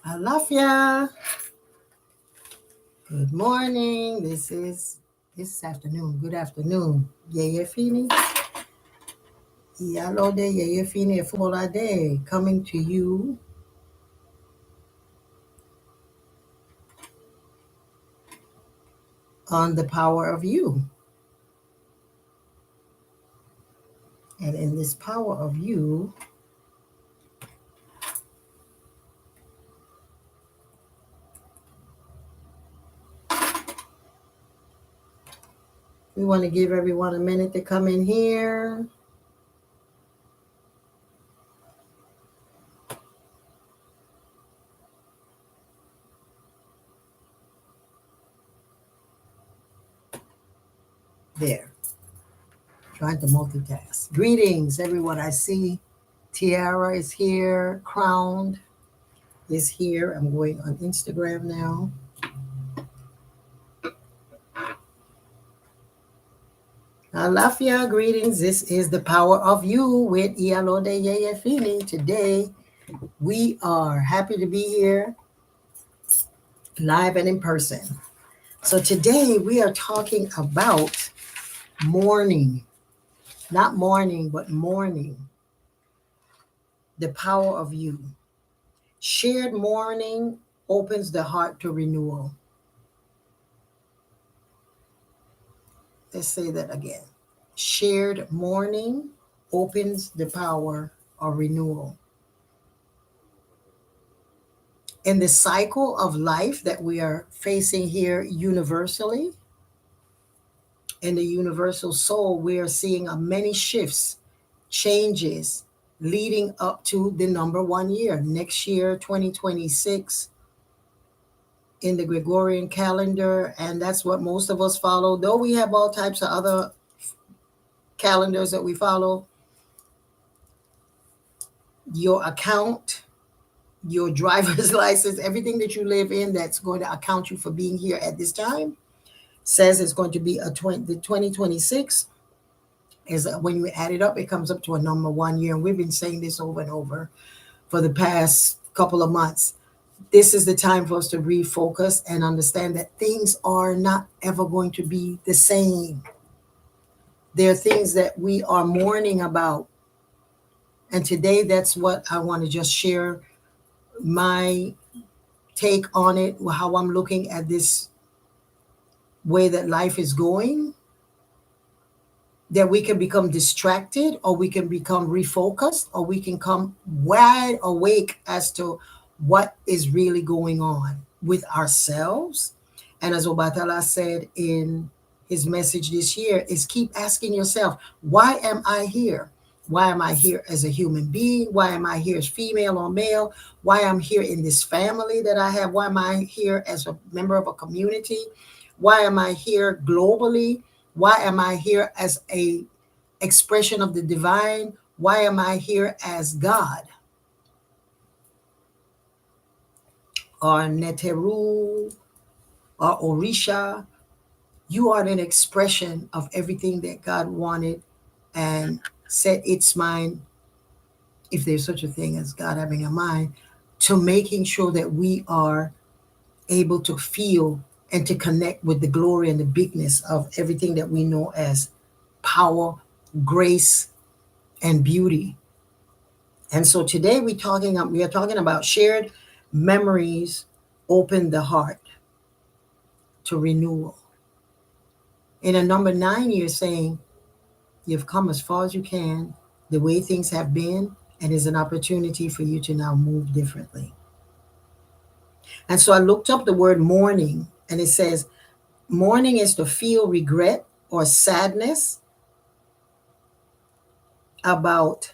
Alafia. Good morning. This afternoon. Good afternoon. Yeyefini. Iyalode Yeyefini Efunbolade coming to you on the power of you. And in this power of you, we want to give everyone a minute to come in here. There. Trying to multitask. Greetings, everyone. I see Tiara is here. Crowned is here. I'm going on Instagram now. Alafia, greetings. This is the power of you with Iyalode Yeyefini. Today, we are happy to be here live and in person. So today we are talking about mourning, not mourning, but mourning, the power of you. Shared mourning opens the heart to renewal. Let's say that again. Shared mourning opens the power of renewal. In the cycle of life that we are facing here universally, in the universal soul, we are seeing many shifts, changes leading up to the number 1 year. Next year, 2026, in the Gregorian calendar, and that's what most of us follow. Though we have all types of other calendars that we follow, your account, your driver's license, everything that you live in that's going to account you for being here at this time says it's going to be the 2026 is when you add it up, it comes up to a number 1 year. And we've been saying this over and over for the past couple of months. This is the time for us to refocus and understand that things are not ever going to be the same. There are things that we are mourning about. And today, that's what I want to just share my take on it, how I'm looking at this way that life is going, that we can become distracted or we can become refocused or we can come wide awake as to what is really going on with ourselves. And as Obatala said in his message this year, is keep asking yourself, why am I here? Why am I here as a human being? Why am I here as female or male? Why am I here in this family that I have? Why am I here as a member of a community? Why am I here globally? Why am I here as a expression of the divine? Why am I here as God? Or Neteru or Orisha. You are an expression of everything that God wanted and set its mind, if there's such a thing as God having a mind, to making sure that we are able to feel and to connect with the glory and the bigness of everything that we know as power, grace, and beauty. And so today we are talking about shared memories open the heart to renewal. In a number 9, you're saying you've come as far as you can, the way things have been, and is an opportunity for you to now move differently. And so I looked up the word mourning, and it says mourning is to feel regret or sadness about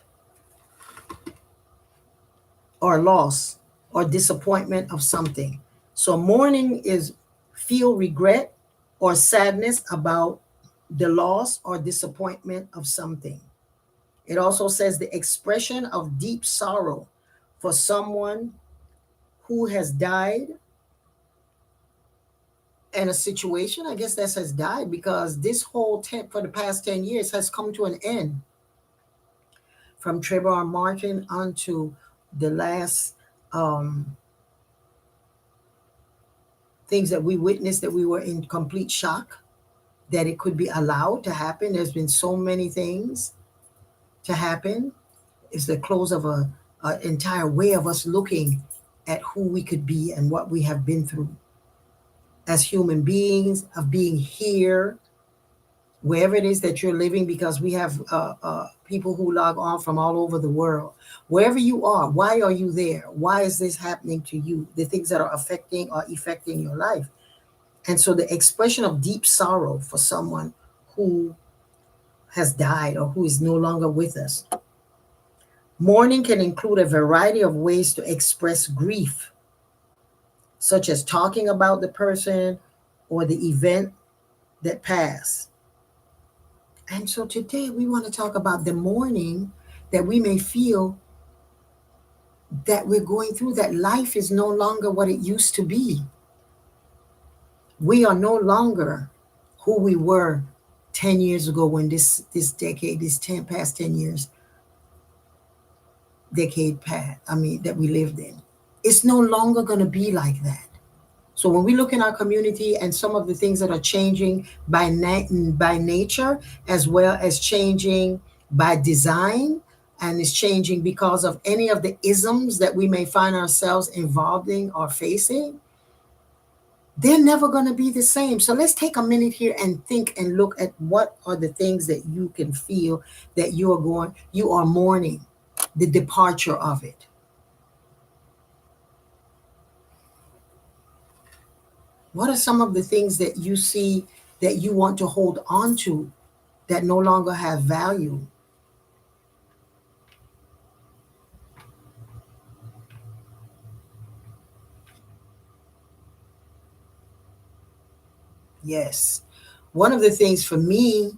or loss or disappointment of something. So mourning is feel regret or sadness about the loss or disappointment of something. It also says the expression of deep sorrow for someone who has died in a situation. I guess that says died because this whole for the past 10 years has come to an end. From Trayvon Martin onto the last things that we witnessed that we were in complete shock that it could be allowed to happen. There's been so many things to happen. It's the close of a entire way of us looking at who we could be and what we have been through as human beings, of being here, wherever it is that you're living, because we have people who log on from all over the world. Wherever you are, why are you there? Why is this happening to you? The things that are affecting or affecting your life. And so the expression of deep sorrow for someone who has died or who is no longer with us. Mourning can include a variety of ways to express grief, such as talking about the person or the event that passed. And so today we want to talk about the mourning that we may feel that we're going through, that life is no longer what it used to be. We are no longer who we were 10 years ago when this decade, past 10 years, decade past, that we lived in. It's no longer going to be like that. So when we look in our community and some of the things that are changing by nature, as well as changing by design, and is changing because of any of the isms that we may find ourselves involved in or facing, they're never going to be the same. So let's take a minute here and think and look at what are the things that you can feel that you are mourning the departure of it. What are some of the things that you see that you want to hold on to that no longer have value? Yes. One of the things for me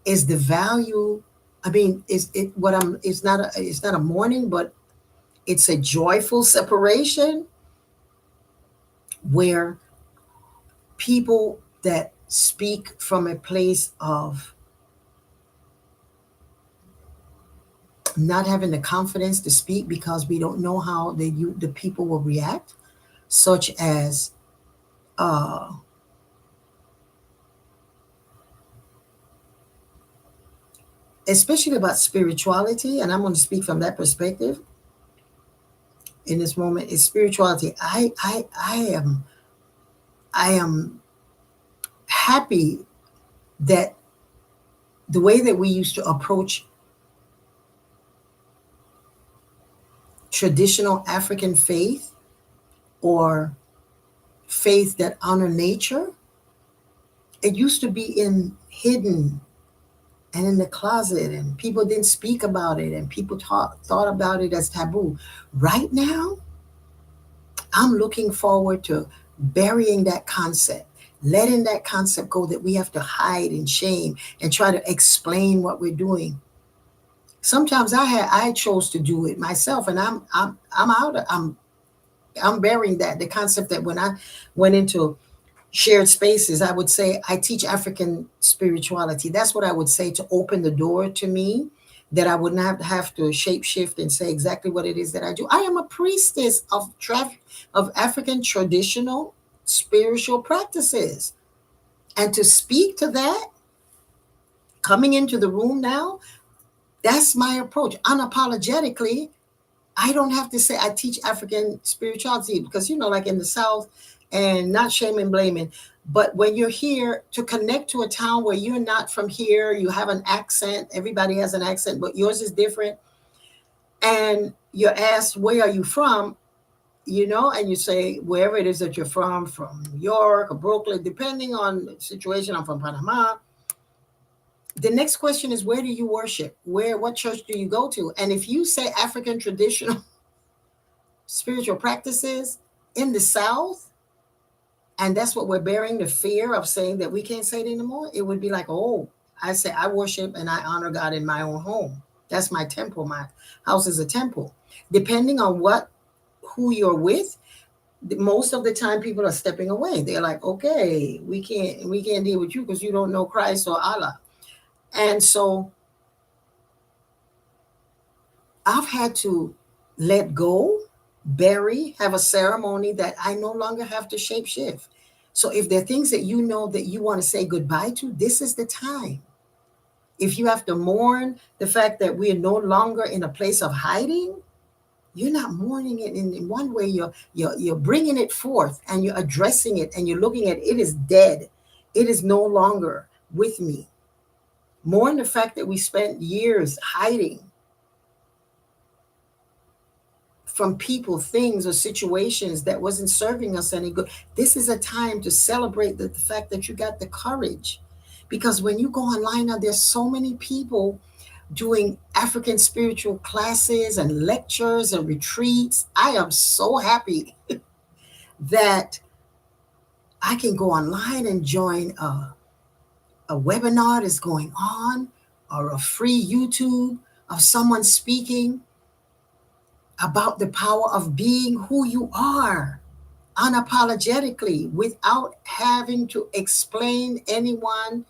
is the value. It's not a mourning, but it's a joyful separation where people that speak from a place of not having the confidence to speak because we don't know how the people will react, such as especially about spirituality, and I'm going to speak from that perspective in this moment. Is spirituality. I am happy that the way that we used to approach traditional African faith or faith that honor nature, it used to be in hidden and in the closet, and people didn't speak about it, and people thought about it as taboo. Right now, I'm looking forward to burying that concept, letting that concept go that we have to hide in shame and try to explain what we're doing. Sometimes I chose to do it myself, and I'm burying that, the concept that when I went into shared spaces, I would say I teach African spirituality. That's what I would say to open the door to me, that I would not have to shape shift and say exactly what it is that I do. I am a priestess of African traditional spiritual practices. And to speak to that, coming into the room now, that's my approach. Unapologetically, I don't have to say I teach African spirituality because, like in the South, and not shaming, blaming, but when you're here to connect to a town where you're not from here, you have an accent, everybody has an accent, but yours is different. And you're asked, where are you from? And you say, wherever it is that you're from New York or Brooklyn, depending on the situation, I'm from Panama. The next question is, where do you worship? What church do you go to? And if you say African traditional spiritual practices in the South, and that's what we're bearing, the fear of saying that we can't say it anymore, it would be like, oh, I say I worship and I honor God in my own home. That's my temple. My house is a temple. Depending on who you're with, most of the time people are stepping away. They're like, okay, we can't deal with you because you don't know Christ or Allah. And so I've had to let go, bury, have a ceremony that I no longer have to shape shift. So if there are things that you know that you want to say goodbye to, this is the time. If you have to mourn the fact that we are no longer in a place of hiding, you're not mourning it in one way. You're bringing it forth and you're addressing it and you're looking at it is dead. It is no longer with me. Mourn the fact that we spent years hiding from people, things, or situations that wasn't serving us any good. This is a time to celebrate the fact that you got the courage. Because when you go online now, there's so many people doing African spiritual classes and lectures and retreats. I am so happy that I can go online and join a webinar that's going on or a free YouTube of someone speaking about the power of being who you are unapologetically without having to explain anyone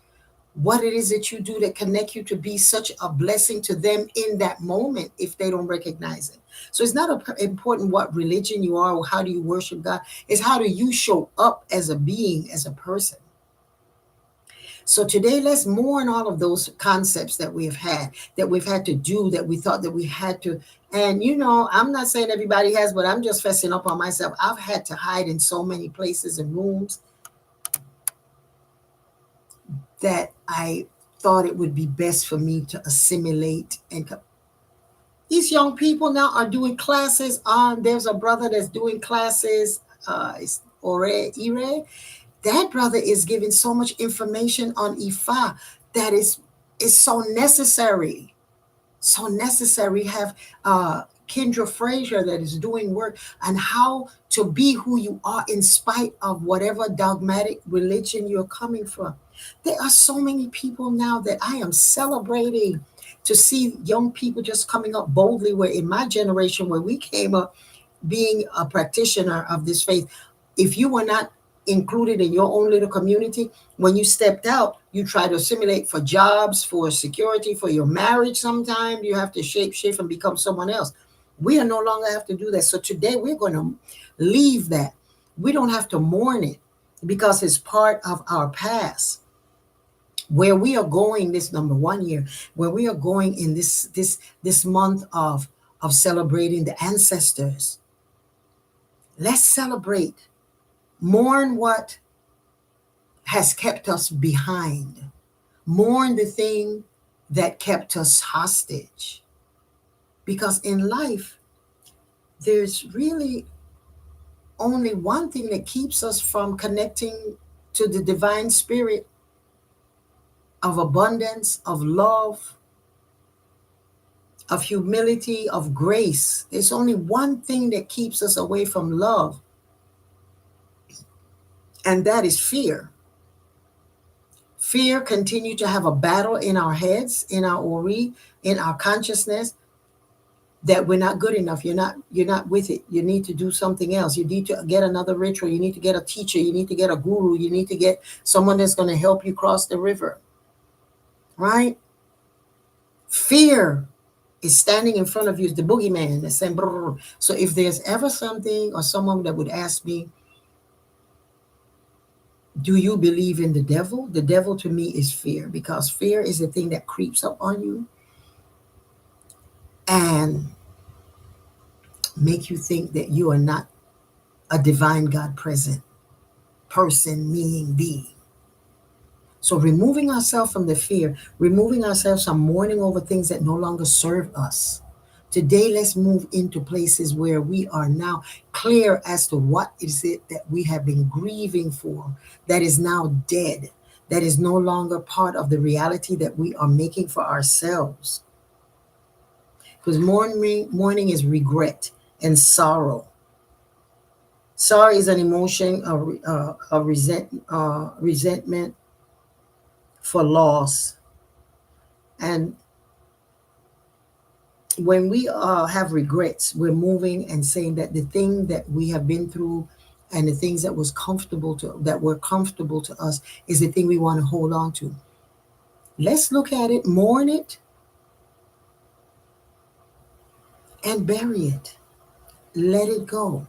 what it is that you do that connect you to be such a blessing to them in that moment if they don't recognize it. So it's not important what religion you are or how do you worship God. It's how do you show up as a being, as a person. So today, let's mourn all of those concepts that we've had to do, that we thought that we had to. And, I'm not saying everybody has, but I'm just fessing up on myself. I've had to hide in so many places and rooms that I thought it would be best for me to assimilate. And these young people now are doing classes on, there's a brother that's doing classes, it's Ire. That brother is giving so much information on Ifa that is so necessary. So necessary. We have Kendra Frazier that is doing work on how to be who you are in spite of whatever dogmatic religion you're coming from. There are so many people now that I am celebrating to see young people just coming up boldly, where in my generation, where we came up being a practitioner of this faith, if you were not included in your own little community, when you stepped out, you try to assimilate for jobs, for security, for your marriage. Sometimes you have to shift and become someone else. We are no longer have to do that. So today we're going to leave that. We don't have to mourn it because it's part of our past. Where we are going this number 1 year, where we are going in this month of celebrating the ancestors. Let's celebrate. Mourn what has kept us behind. Mourn the thing that kept us hostage. Because in life, there's really only one thing that keeps us from connecting to the divine spirit of abundance, of love, of humility, of grace. There's only one thing that keeps us away from love, and that is fear. Fear continues to have a battle in our heads, in our ori, in our consciousness, that we're not good enough. You're not with it. You need to do something else. You need to get another ritual. You need to get a teacher. You need to get a guru. You need to get someone that's going to help you cross the river. Right? Fear is standing in front of you, the boogeyman that's saying, brrr. So if there's ever something or someone that would ask me, do you believe in the devil? The devil to me is fear, because fear is the thing that creeps up on you and make you think that you are not a divine God present person, being. So removing ourselves from the fear, removing ourselves from mourning over things that no longer serve us. Today, let's move into places where we are now clear as to what is it that we have been grieving for, that is now dead, that is no longer part of the reality that we are making for ourselves. Because mourning is regret and sorrow. Sorrow is an emotion of resentment for loss. And when we have regrets, we're moving and saying that the thing that we have been through and the things that were comfortable to us is the thing we want to hold on to. Let's look at it, mourn it, and bury it. Let it go.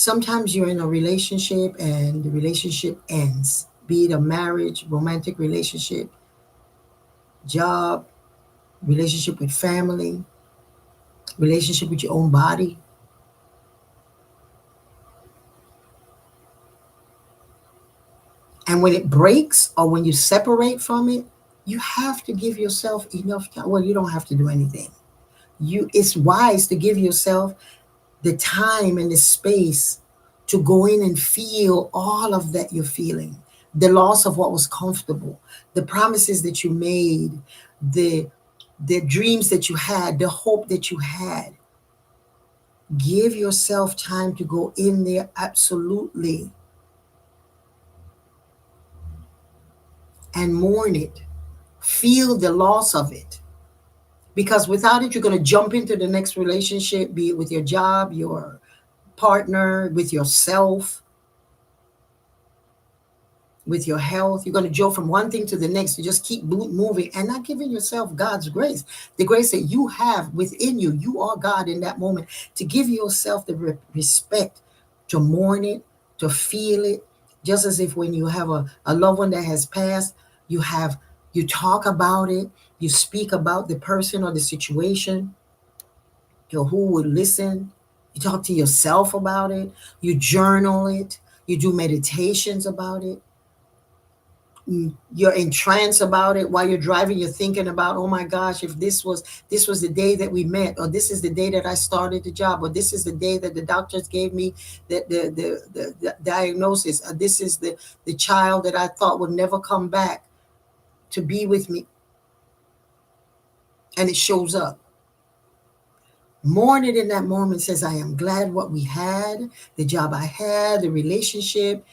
Sometimes you're in a relationship and the relationship ends, be it a marriage, romantic relationship, job, relationship with family, relationship with your own body. And when it breaks or when you separate from it, you have to give yourself enough time. Well, you don't have to do anything. It's wise to give yourself the time and the space to go in and feel all of that you're feeling. The loss of what was comfortable, the promises that you made, the dreams that you had, the hope that you had. Give yourself time to go in there absolutely and mourn it. Feel the loss of it. Because without it, you're going to jump into the next relationship, be it with your job, your partner, with yourself, with your health. You're going to jump from one thing to the next. You just keep moving and not giving yourself God's grace, the grace that you have within you. You are God in that moment, to give yourself the respect to mourn it, to feel it, just as if when you have a loved one that has passed, you talk about it, you speak about the person or the situation, who would listen. You talk to yourself about it, you journal it, you do meditations about it. You're in trance about it. While you're driving, you're thinking about, oh my gosh, if this was the day that we met, or this is the day that I started the job, or this is the day that the doctors gave me the diagnosis, or this is the child that I thought would never come back to be with me, and it shows up. Mourn it in that moment. Says, I am glad what we had, the job I had, the relationship.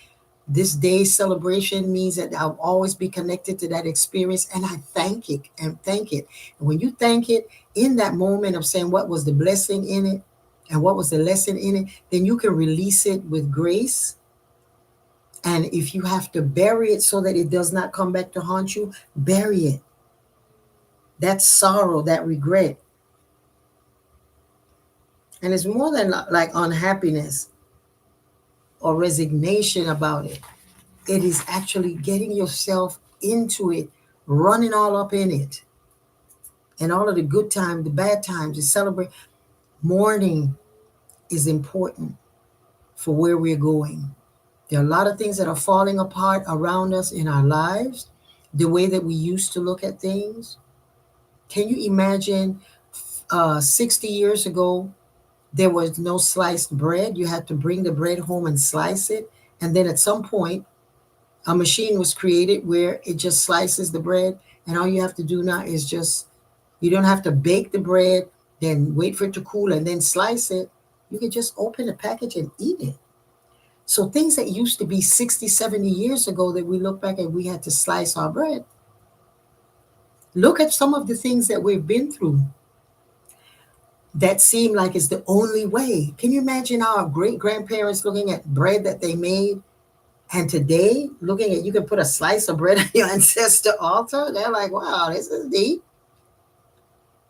This day's celebration means that I'll always be connected to that experience, and I thank it and thank it. And when you thank it in that moment of saying what was the blessing in it and what was the lesson in it, then you can release it with grace. And if you have to bury it so that it does not come back to haunt you, bury it. That sorrow, that regret. And it's more than like unhappiness or resignation about it. It is actually getting yourself into it, running all up in it. And all of the good times, the bad times, to celebrate. Mourning is important for where we're going. There are a lot of things that are falling apart around us in our lives, the way that we used to look at things. Can you imagine 60 years ago, there was no sliced bread? You had to bring the bread home and slice it. And then at some point, a machine was created where it just slices the bread. And all you have to do now is you don't have to bake the bread, then wait for it to cool and then slice it. You can just open the package and eat it. So things that used to be 60, 70 years ago that we look back and we had to slice our bread. Look at some of the things that we've been through that seem like it's the only way. Can you imagine our great grandparents looking at bread that they made? And today, looking at, you can put a slice of bread on your ancestor altar. They're like, wow, this is deep.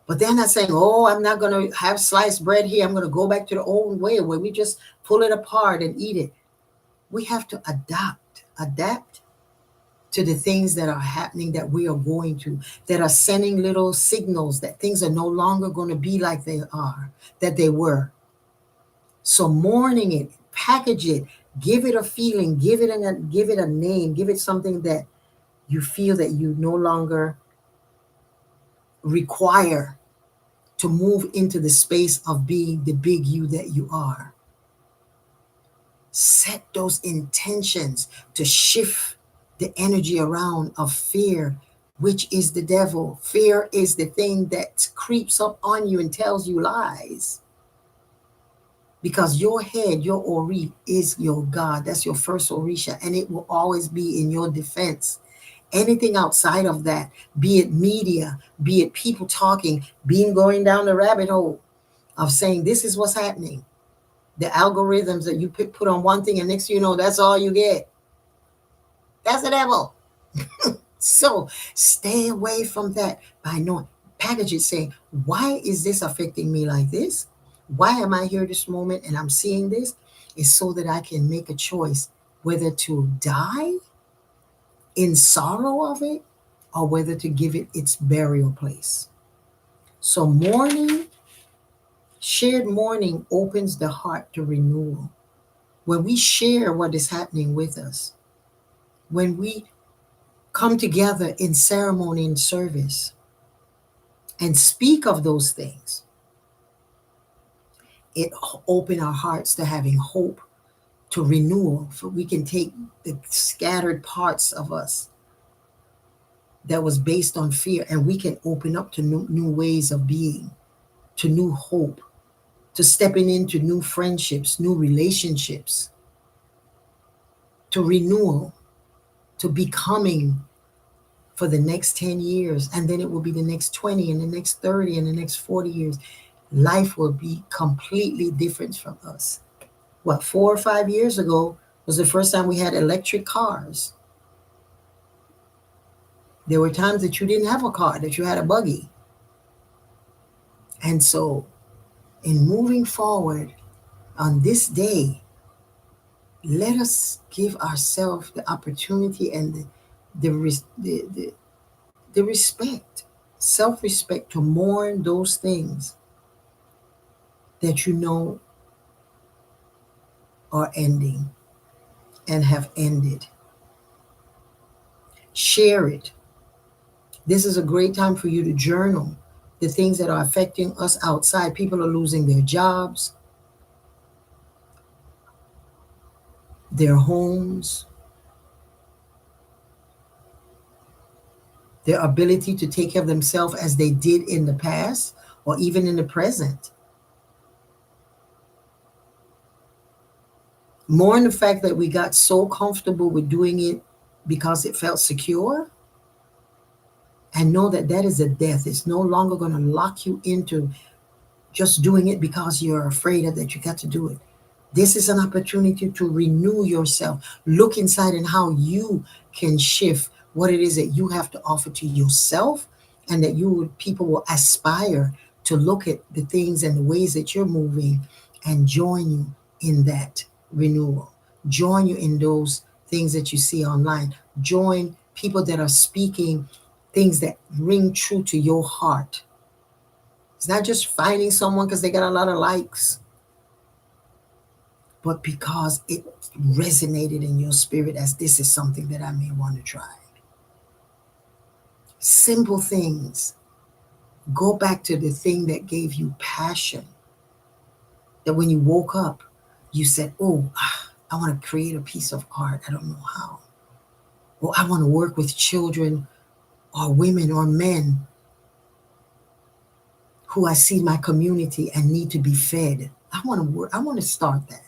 But they're not saying, oh, I'm not going to have sliced bread here. I'm going to go back to the old way where we just pull it apart and eat it. We have to adapt to the things that are happening, that we are going to, that are sending little signals that things are no longer going to be like they are, that they were. So mourning it, package it, give it a feeling, give it a name, give it something that you feel that you no longer require to move into the space of being the big you that you are. Set those intentions to shift the energy around of fear, which is the devil. Fear is the thing that creeps up on you and tells you lies. Because your head, your Ori, is your God. That's your first Orisha, and it will always be in your defense. Anything outside of that, be it media, be it people talking, being going down the rabbit hole of saying this is what's happening. The algorithms that you put on one thing, and next thing you know, that's all you get. That's the devil. So stay away from that by knowing. Package it, saying, why is this affecting me like this? Why am I here this moment and I'm seeing this? is so that I can make a choice whether to die in sorrow of it or whether to give it its burial place. So, shared mourning opens the heart to renewal. When we share what is happening with us, when we come together in ceremony and service and speak of those things, it opens our hearts to having hope, to renewal. For we can take the scattered parts of us that was based on fear and we can open up to new ways of being, to new hope, to stepping into new friendships, new relationships, to renewal, to becoming for the next 10 years. And then it will be the next 20 and the next 30 and the next 40 years. Life will be completely different from us. What, 4 or 5 years ago was the first time we had electric cars. There were times that you didn't have a car, that you had a buggy. And so, in moving forward on this day, let us give ourselves the opportunity and the respect, self-respect to mourn those things that you know are ending and have ended. Share it. This is a great time for you to journal the things that are affecting us outside. People are losing their jobs, their homes, their ability to take care of themselves as they did in the past or even in the present. Mourn the fact that we got so comfortable with doing it because it felt secure. And know that that is a death. It's no longer going to lock you into just doing it because you're afraid of that you got to do it. This is an opportunity to renew yourself. Look inside and how you can shift what it is that you have to offer to yourself, and that people will aspire to look at the things and the ways that you're moving and join you in that renewal. Join you in those things that you see online. Join people that are speaking things that ring true to your heart. It's not just finding someone because they got a lot of likes, but because it resonated in your spirit as this is something that I may want to try. Simple things. Go back to the thing that gave you passion. That when you woke up, you said, oh, I want to create a piece of art. I don't know how. Or I want to work with children or women or men who I see in my community and need to be fed. I want to work. I want to start that.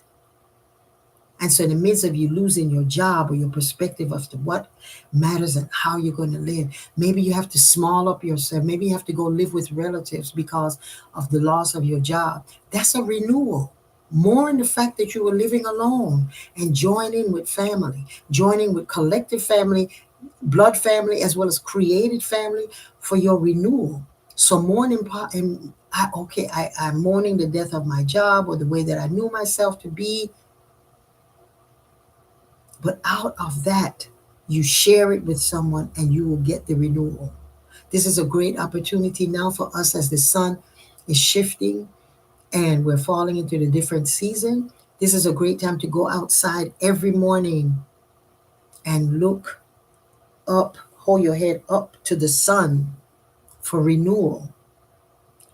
And so in the midst of you losing your job or your perspective as to what matters and how you're going to live, maybe you have to small up yourself. Maybe you have to go live with relatives because of the loss of your job. That's a renewal. Mourn the fact that you were living alone and join in with family, joining with collective family, blood family, as well as created family for your renewal. So mourning, I'm mourning the death of my job or the way that I knew myself to be. But out of that, you share it with someone and you will get the renewal. This is a great opportunity now for us as the sun is shifting and we're falling into the different season. This is a great time to go outside every morning and look up, hold your head up to the sun for renewal.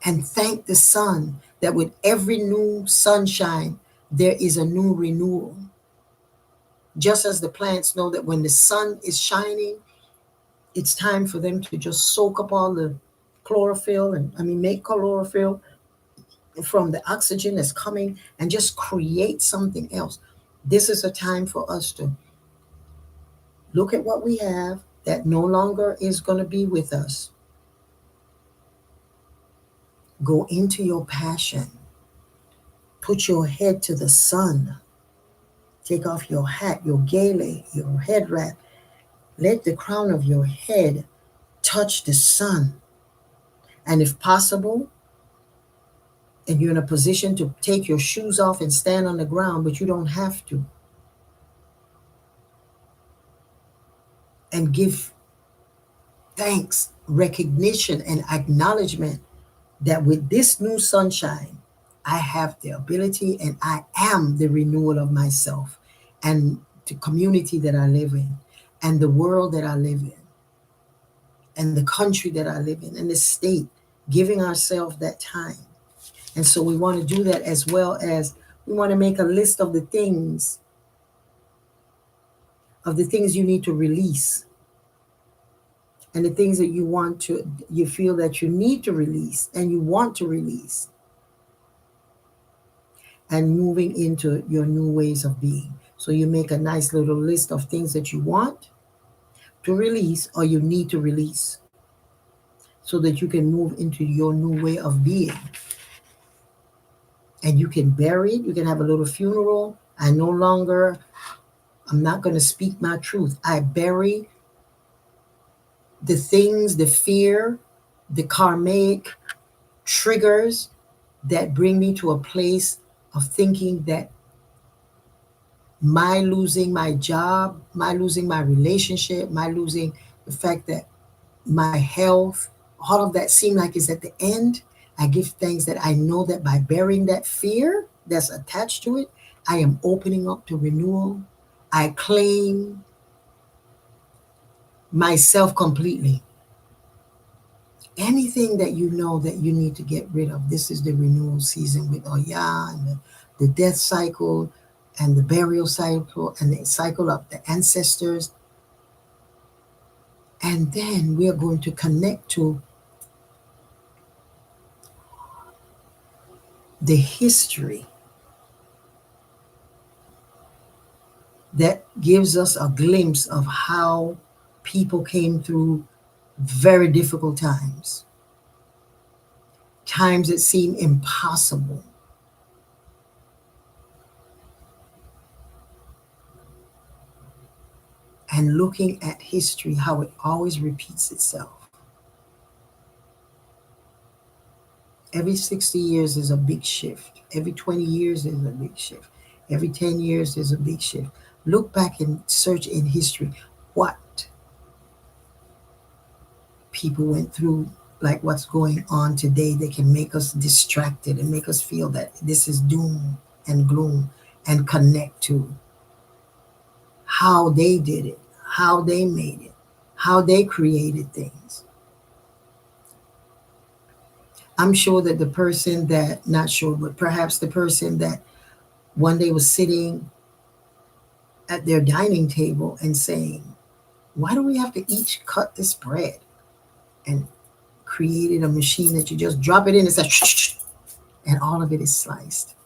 And thank the sun that with every new sunshine, there is a new renewal. Just as the plants know that when the sun is shining, it's time for them to just soak up all the chlorophyll make chlorophyll from the oxygen that's coming and just create something else. This is a time for us to look at what we have that no longer is going to be with us. Go into your passion. Put your head to the sun. Take off your hat, your gele, your head wrap. Let the crown of your head touch the sun. And if possible, and you're in a position to take your shoes off and stand on the ground, but you don't have to. And give thanks, recognition, and acknowledgement that with this new sunshine, I have the ability and I am the renewal of myself and the community that I live in and the world that I live in and the country that I live in and the state, giving ourselves that time. And so we want to do that, as well as we want to make a list of the things you need to release, and the things that you feel that you need to release and you want to release, and moving into your new ways of being. So you make a nice little list of things that you want to release or you need to release, so that you can move into your new way of being. And you can bury it, you can have a little funeral. I'm not going to speak my truth. I bury the things, the fear, the karmic triggers that bring me to a place of thinking that my losing my job, my losing my relationship, my losing the fact that my health, all of that seem like is at the end. I give thanks that I know that by burying that fear that's attached to it, I am opening up to renewal. I claim myself completely. Anything that you know that you need to get rid of, this is the renewal season with Oya and the death cycle and the burial cycle and the cycle of the ancestors. And then we are going to connect to the history that gives us a glimpse of how people came through very difficult times that seem impossible. And looking at history, how it always repeats itself. Every 60 years is a big shift. Every 20 years is a big shift. Every 10 years is a big shift. Look back and search in history what people went through, like what's going on today that can make us distracted and make us feel that this is doom and gloom, and connect to how they did it, how they made it, how they created things. I'm sure that the person that, not sure, but perhaps the person that one day was sitting at their dining table and saying, why do we have to each cut this bread? And created a machine that you just drop it in and say, shh, and all of it is sliced.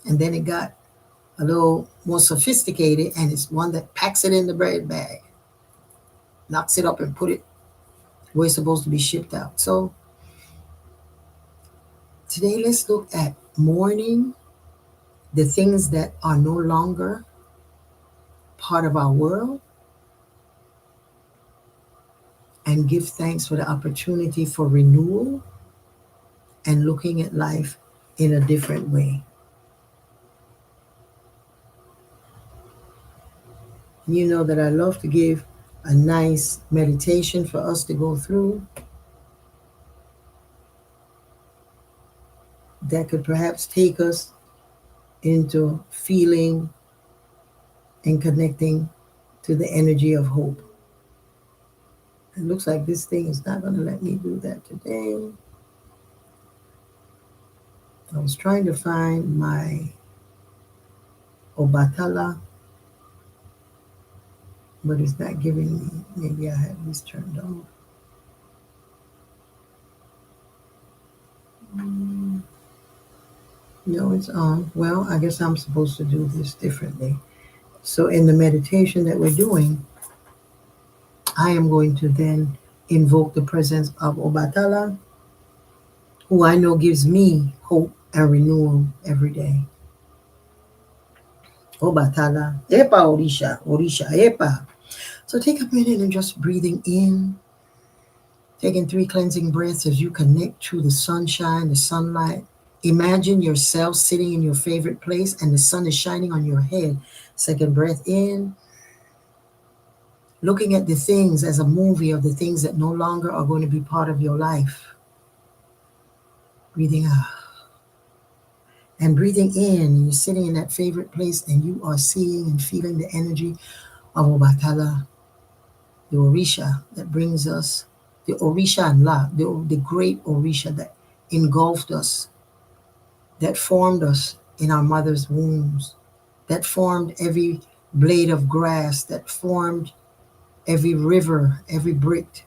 And then it got a little more sophisticated, and it's one that packs it in the bread bag, knocks it up and put it where it's supposed to be shipped out. So today let's look at mourning the things that are no longer part of our world, and give thanks for the opportunity for renewal and looking at life in a different way. You know that I love to give a nice meditation for us to go through that could perhaps take us into feeling and connecting to the energy of hope. It looks like this thing is not going to let me do that today. I was trying to find my Obatala, but it's not giving me. Maybe I have this turned on. No, it's on. Well, I guess I'm supposed to do this differently. So in the meditation that we're doing, I am going to then invoke the presence of Obatala, who I know gives me hope and renewal every day. Obatala, Epa Orisha, Orisha, Epa. So take a minute and just breathing in Taking 3 cleansing breaths as you connect to the sunshine, the sunlight. Imagine yourself sitting in your favorite place and the sun is shining on your head. Second breath in, looking at the things as a movie of the things that no longer are going to be part of your life. Breathing out. And breathing in, you're sitting in that favorite place and you are seeing and feeling the energy of Obatala, the Orisha that brings us, the Orisha and La, the great Orisha that engulfed us, that formed us in our mother's wombs, that formed every blade of grass, that formed every river, every brick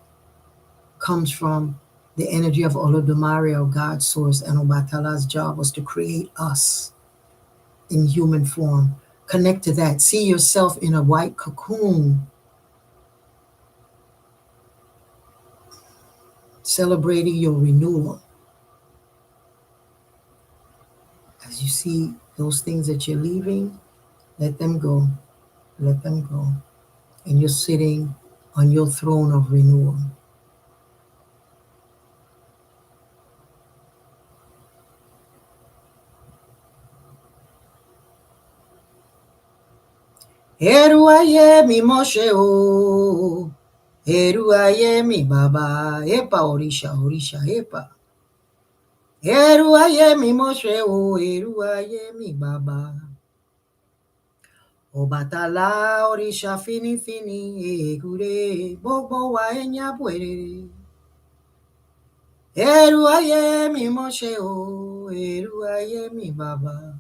comes from the energy of Olodumare, or God's source, and Obatala's job was to create us in human form. Connect to that. See yourself in a white cocoon, celebrating your renewal. As you see those things that you're leaving, let them go. Let them go. And you're sitting on your throne of renewal. Eru ayé mi Moshe o, eru ayé mi Baba, epa Orisha, Orisha, epa. Eru ayé mi Moshe o, eru ayé mi Baba. Obatala Orisha fini fini, egure, gbogbo wa enya bwerere. Eru ayé mi Moshe o, eru ayé mi Baba.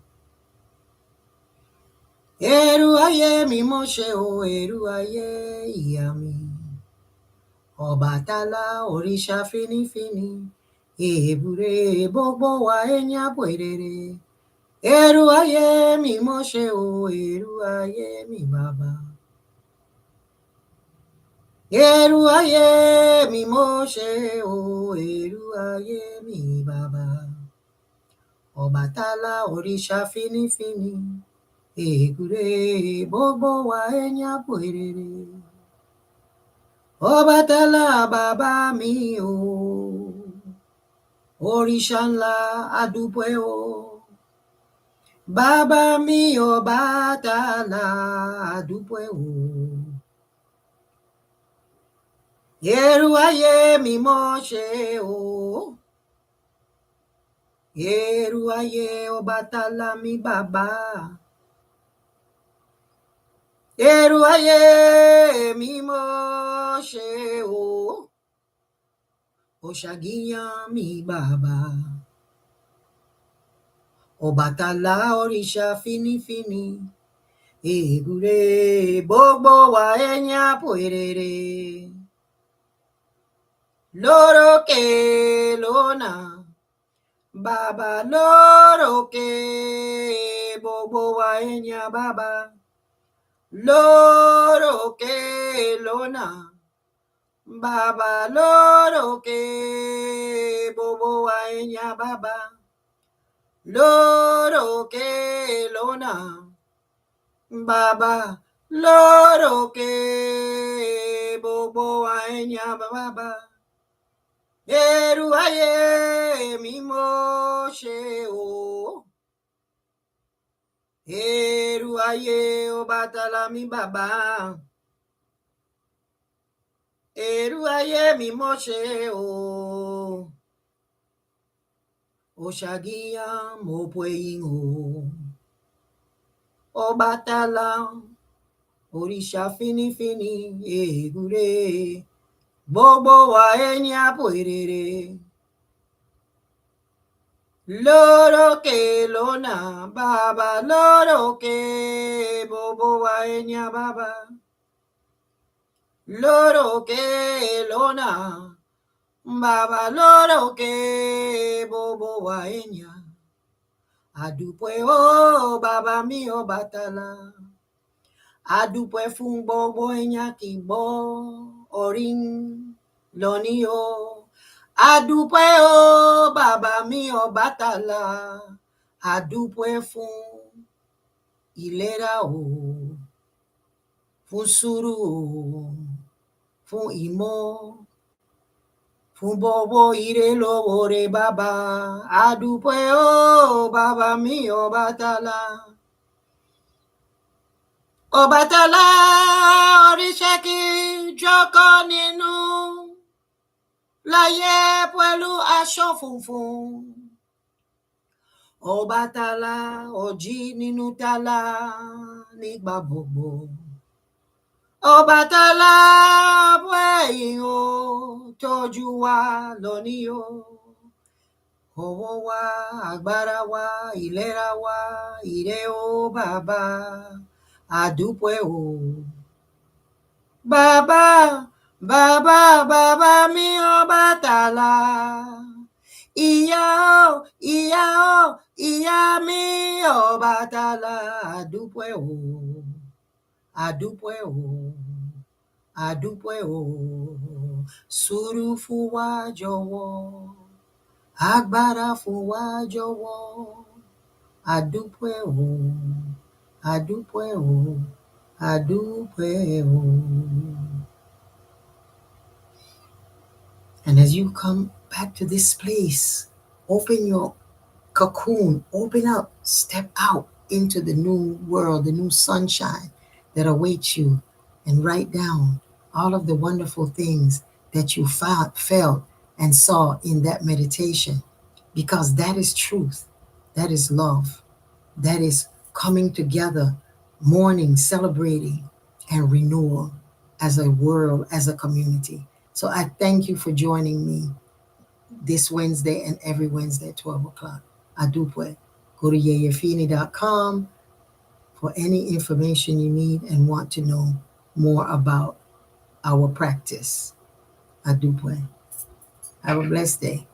Eru ayé mi Moshe o, eru ayé ìyá mi. Obatala Orisha fini fini, ebure gbogbo wa enya bwerere. Eru ayé mi Moshe o, eru ayé mi Baba. Eru ayé mi Moshe o, eru ayé mi Baba. Obatala Orisha fini fini, egure gbogbo wa enya bwerere. Obatala Baba mi o, Orisha ńlá adúpẹ́ o. Baba mi Obatala adúpẹ́ o. Eru ayé mi Moshe o. Eru ayé Obatala mi Baba. Eru ayé mi Moshe o. Oshagiyan mi Baba. Obatala Orisha fini fini, egure gbogbo wa enya bwerere. Lórókè lónà, Baba lórókè gbogbo wa enya Baba. Lórókè lónà, Baba lórókè gbogbo wa enya Baba. Lórókè lónà, Baba lórókè gbogbo wa enya Baba. Eru ayé mi Moshe o. Eru ayé Obatala mi Baba. Eru ayé mi Moshe o. Oshagiyan mo pweyin o. Obatala Orisha fini fini, egure gbogbo wa enya bwerere. Lórókè lónà, Baba lórókè gbogbo wa enya Baba. Lórókè lónà, Baba lórókè gbogbo wa enya. Adúpẹ́ o Baba mi Obatala. Adúpẹ́ fún gbogbo enya kì gbọ́ orin lónìí o. Adúpẹ́ o Baba mi Obatala. Adúpẹ́ fún ìlera o, fún sùúrù o, fún ìmọ̀, Fumbobo ire lowo re baba. Adúpẹ́ o baba mi Ọbàtálá. Ọbàtálá oríṣẹ́kì jókòó nínú láyé pẹ̀lú aṣọ funfun. Ọbàtálá ojí nínú tálá nígbà gbogbo. Ọbàtálá ọ̀pọ̀ ẹ̀yìn o tọ́jú wa lónìí o. Owó wa, agbára wa, ìlera wa, ire o bàbá, àdúpẹ́ o. Bàbá, bàbá, bàbá mi Ọbàtálá. Ìyá o, ìyá o, ìyá mi Ọbàtálá, àdúpẹ́ o. Àdúpẹ́ o. Àdúpẹ́ o. Sùúrù fún wa jọ̀wọ́. Agbára fún wa jọ̀wọ́. Àdúpẹ́ o. Àdúpẹ́ o. Àdúpẹ́ o. And as you come back to this place, open your cocoon, open up, step out into the new world, the new sunshine that awaits you, and write down all of the wonderful things that you felt and saw in that meditation, because that is truth, that is love, that is coming together, mourning, celebrating, and renewal as a world, as a community. So I thank you for joining me this Wednesday and every Wednesday at 12 o'clock. Adúpẹ́. Go to yeyefini.com for any information you need and want to know more about our practice. Adúpẹ́. Have a blessed day.